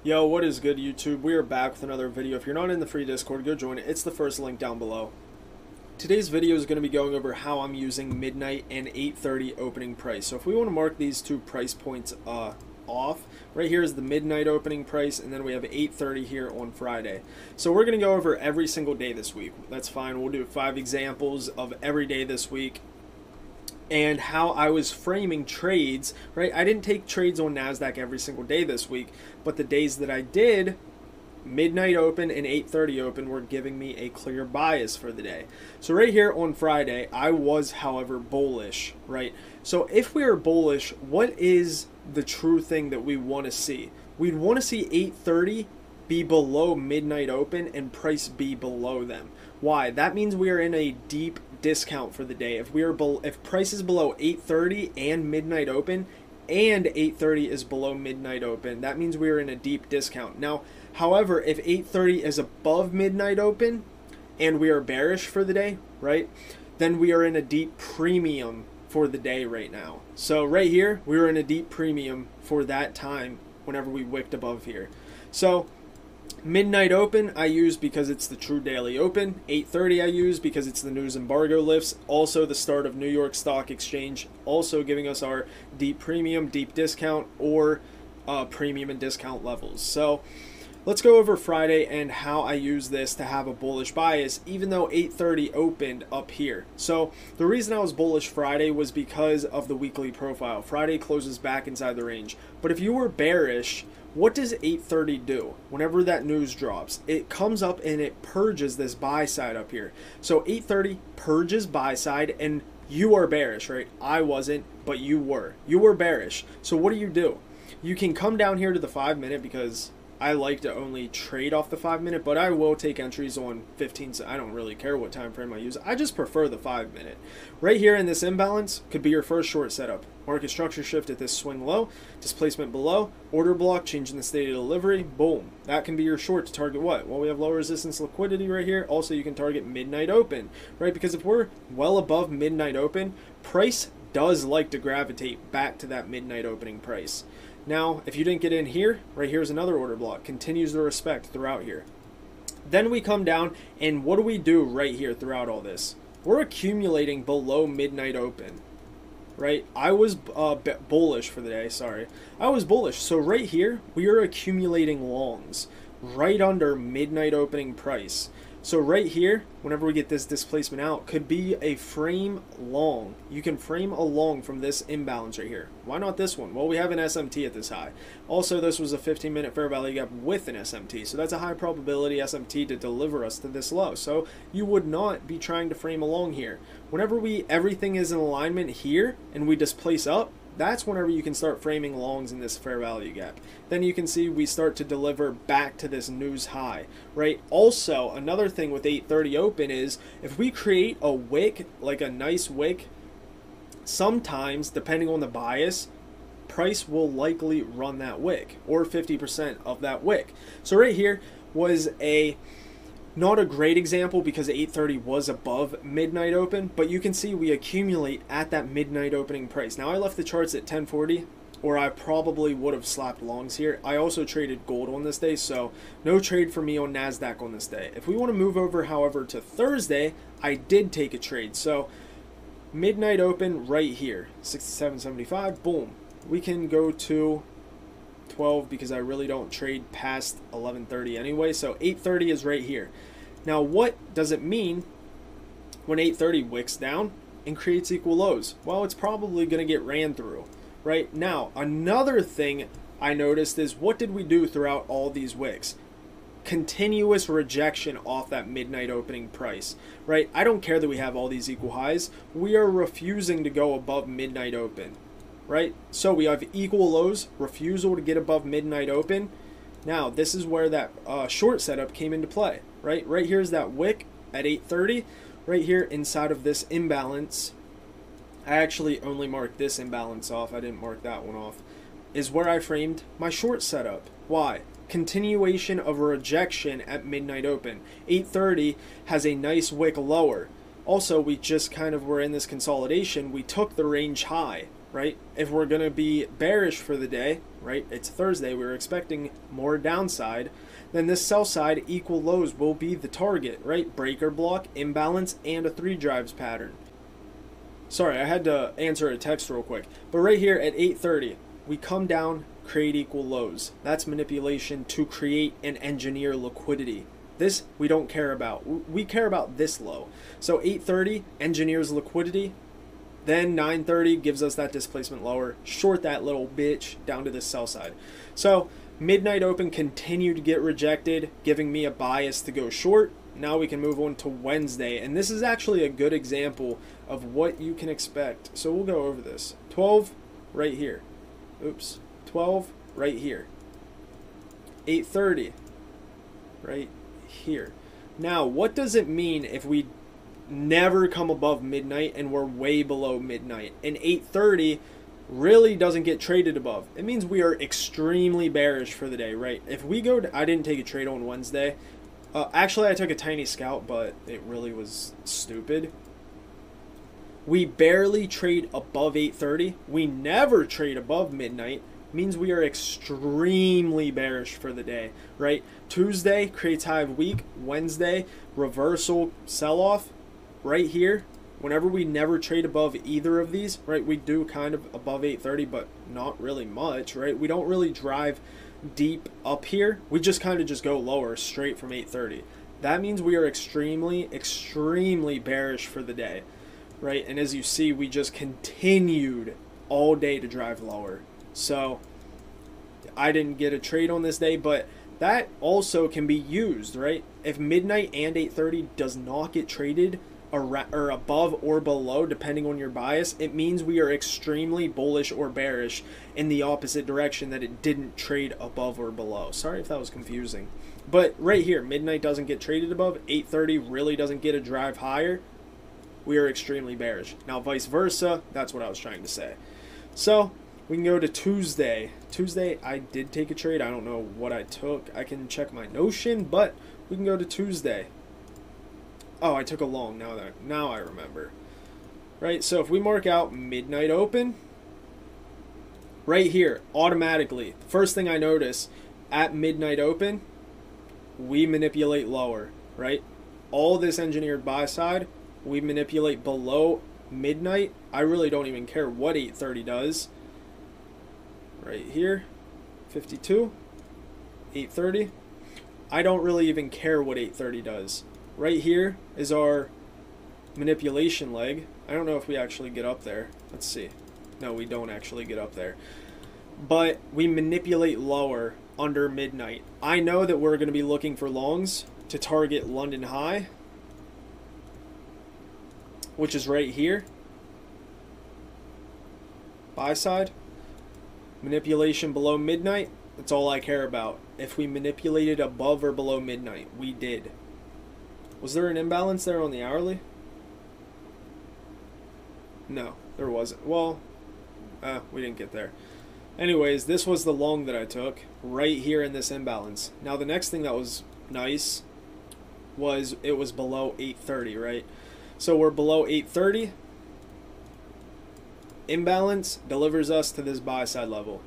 Yo, what is good, YouTube? We are back with another video. If you're not in the free Discord, go join it. It's the first link down below. Today's video is going to be going over how I'm using midnight and 8:30 opening price. So if we want to mark these two price points off, right here is the midnight opening price, and then we have 8:30 here on Friday. So we're going to go over every single day this week. That's fine. We'll do 5 examples of every day this week and how I was framing trades, right? I didn't take trades on NASDAQ every single day this week, but the days that I did, midnight open and 8:30 open, were giving me a clear bias for the day. So right here on Friday, I was, however, bullish, right? So if we are bullish, what is the true thing that we want to see? We'd want to see 8:30 be below midnight open and price be below them. Why? That means we are in a deep discount for the day. If price is below 8:30 and midnight open, and 8:30 is below midnight open, that means we are in a deep discount. Now, however, if 8:30 is above midnight open and we are bearish for the day, right, then we are in a deep premium for the day right now. So right here, we were in a deep premium for that time whenever we wicked above here. So midnight open I use because it's the true daily open. 8:30 I use because it's the news embargo lifts. Also the start of New York Stock Exchange, also giving us our deep premium, deep discount, or premium and discount levels. So let's go over Friday and how I use this to have a bullish bias, even though 8:30 opened up here. So the reason I was bullish Friday was because of the weekly profile. Friday closes back inside the range. But if you were bearish, what does 8:30 do? Whenever that news drops, it comes up and it purges this buy side up here. So 8:30 purges buy side, and you are bearish, right? I wasn't, but you were. You were bearish. So what do? You can come down here to the 5-minute, because I like to only trade off the 5-minute, but I will take entries on 15. I don't really care what time frame I use. I just prefer the 5-minute. Right here in this imbalance could be your first short setup. Market structure shift at this swing low, displacement below, order block, changing the state of delivery, boom. That can be your short to target what? Well, we have low resistance liquidity right here. Also, you can target midnight open, right? Because if we're well above midnight open, price does like to gravitate back to that midnight opening price. Now, if you didn't get in here, right here's another order block. Continues to respect throughout here. Then we come down, and what do we do right here throughout all this? We're accumulating below midnight open, right? I was bullish for the day, sorry. I was bullish. So right here, we are accumulating longs right under midnight opening price. So right here, whenever we get this displacement out, could be a frame long. You can frame a long from this imbalance right here. Why not this one? Well, we have an SMT at this high. Also, this was a 15-minute fair value gap with an SMT. So that's a high probability SMT to deliver us to this low. So you would not be trying to frame a long here. Whenever everything is in alignment here and we displace up, that's whenever you can start framing longs in this fair value gap. Then you can see we start to deliver back to this news high, right? Also, another thing with 8:30 open is if we create a wick, like a nice wick, sometimes, depending on the bias, price will likely run that wick or 50% of that wick. So right here was not a great example because 8:30 was above midnight open, but you can see we accumulate at that midnight opening price. Now I left the charts at 1040, or I probably would have slapped longs here. I also traded gold on this day, so no trade for me on NASDAQ on this day. If we want to move over, however, to Thursday, I did take a trade. So midnight open right here, 67.75, boom. We can go to 12 because I really don't trade past 11:30 anyway. So 8:30 is right here. Now what does it mean when 8:30 wicks down and creates equal lows? Well, it's probably going to get ran through. Right now, another thing I noticed is what did we do throughout all these wicks? Continuous rejection off that midnight opening price, right? I don't care that we have all these equal highs. We are refusing to go above midnight open. Right? So we have equal lows, refusal to get above midnight open. Now, this is where that short setup came into play, right? Right here is that wick at 8:30. Right here inside of this imbalance, I actually only marked this imbalance off. I didn't mark that one off. Is where I framed my short setup. Why? Continuation of a rejection at midnight open. 8:30 has a nice wick lower. Also, we just kind of were in this consolidation. We took the range high, right? If we're going to be bearish for the day, right? It's Thursday, we're expecting more downside, then this sell side equal lows will be the target, right? Breaker block, imbalance, and a 3 drives pattern. Sorry, I had to answer a text real quick. But right here at 8:30, we come down, create equal lows. That's manipulation to create and engineer liquidity. This we don't care about. We care about this low. So 8:30 engineers liquidity. Then 9:30 gives us that displacement lower. Short that little bitch down to the sell side. So midnight open continued to get rejected, giving me a bias to go short. Now we can move on to Wednesday. And this is actually a good example of what you can expect. So we'll go over this. 12 right here. Oops. 12 right here. 8:30 right here. Now, what does it mean if we never come above midnight and we're way below midnight? And 8:30 really doesn't get traded above. It means we are extremely bearish for the day, right? If we go to, I didn't take a trade on Wednesday. Actually, I took a tiny scout, but it really was stupid. We barely trade above 8:30. We never trade above midnight. Means we are extremely bearish for the day, right? Tuesday creates high of week. Wednesday, reversal sell-off right here. Whenever we never trade above either of these, right, we do kind of above 8:30, but not really much, right? We don't really drive deep up here. We just kind of just go lower straight from 8:30. That means we are extremely, extremely bearish for the day, right? And as you see, we just continued all day to drive lower. So I didn't get a trade on this day, but that also can be used, right? If midnight and 8:30 does not get traded or above or below, depending on your bias, it means we are extremely bullish or bearish in the opposite direction, that it didn't trade above or below. Sorry if that was confusing. But right here, midnight doesn't get traded above, 8:30 really doesn't get a drive higher. We are extremely bearish. Now, vice versa, that's what I was trying to say. So we can go to Tuesday. Tuesday, I did take a trade. I don't know what I took. I can check my Notion, but we can go to Tuesday. Oh, I took a long. Now I remember. Right, so if we mark out midnight open, right here, automatically, the first thing I notice at midnight open, we manipulate lower, right? All this engineered buy side, we manipulate below midnight. I really don't even care what 8:30 does. Right here, 52, 8:30. I don't really even care what 8:30 does. Right here is our manipulation leg. I don't know if we actually get up there. Let's see. No, we don't actually get up there. But we manipulate lower under midnight. I know that we're going to be looking for longs to target London high, which is right here. Buy side. Manipulation below midnight. That's all I care about. If we manipulated above or below midnight, we did. Was there an imbalance there on the hourly? No, there wasn't. Well, we didn't get there. Anyways, this was the long that I took right here in this imbalance. Now, the next thing that was nice was it was below 8:30, right? So we're below 8:30. Imbalance delivers us to this buy side level.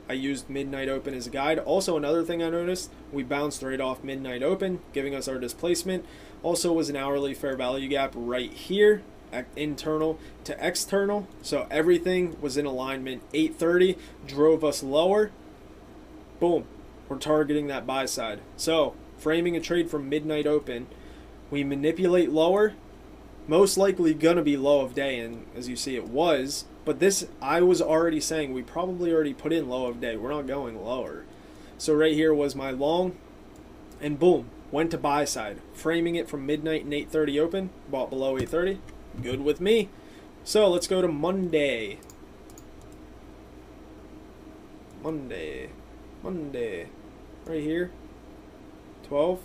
I used midnight open as a guide. Also, another thing I noticed, we bounced right off midnight open, giving us our displacement. Also was an hourly fair value gap right here, internal to external. So everything was in alignment. 8:30 drove us lower. Boom, we're targeting that buy side. So framing a trade from midnight open, we manipulate lower. Most likely gonna be low of day, and as you see it was. But this, I was already saying, we probably already put in low of day. We're not going lower. So right here was my long, and boom, went to buy side. Framing it from midnight and 8:30 open, bought below 8:30. Good with me. So let's go to Monday. Monday. Right here. 12.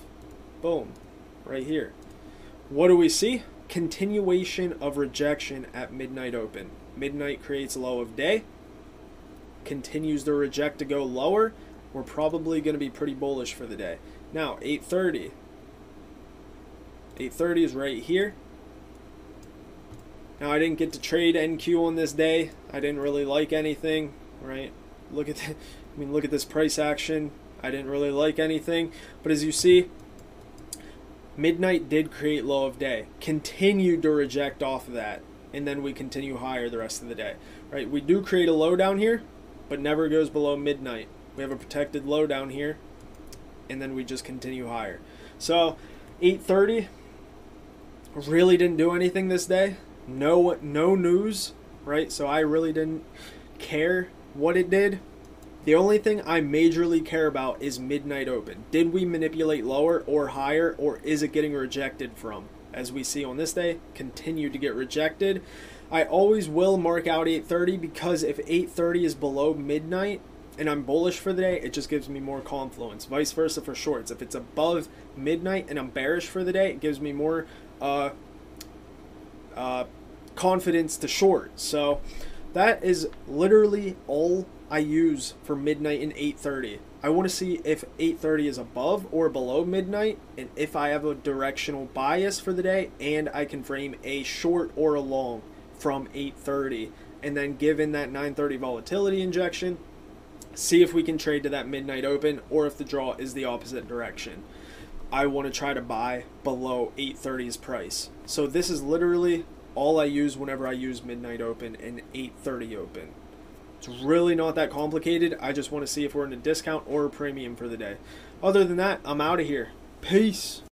Boom. Right here. What do we see? Continuation of rejection at midnight open. Midnight creates a low of day, continues to reject to go lower. We're probably going to be pretty bullish for the day. Now, 8:30. 8:30 is right here. Now I didn't get to trade NQ on this day. I didn't really like anything, right? Look at look at this price action. I didn't really like anything, but as you see, midnight did create low of day, continued to reject off of that, and then we continue higher the rest of the day, right? We do create a low down here, but never goes below midnight. We have a protected low down here, and then we just continue higher. So 8:30 really didn't do anything this day. No news, right? So I really didn't care what it did. The only thing I majorly care about is midnight open. Did we manipulate lower or higher, or is it getting rejected from? As we see on this day, continue to get rejected. I always will mark out 8:30 because if 8:30 is below midnight and I'm bullish for the day, it just gives me more confluence. Vice versa for shorts. If it's above midnight and I'm bearish for the day, it gives me more confidence to short. So that is literally all I use for midnight and 8:30. I want to see if 8:30 is above or below midnight, and if I have a directional bias for the day, and I can frame a short or a long from 8:30, and then given that 9:30 volatility injection, see if we can trade to that midnight open, or if the draw is the opposite direction. I want to try to buy below 8:30's price. So this is literally all I use whenever I use midnight open and 8:30 open. It's really not that complicated. I just want to see if we're in a discount or a premium for the day. Other than that, I'm out of here. Peace.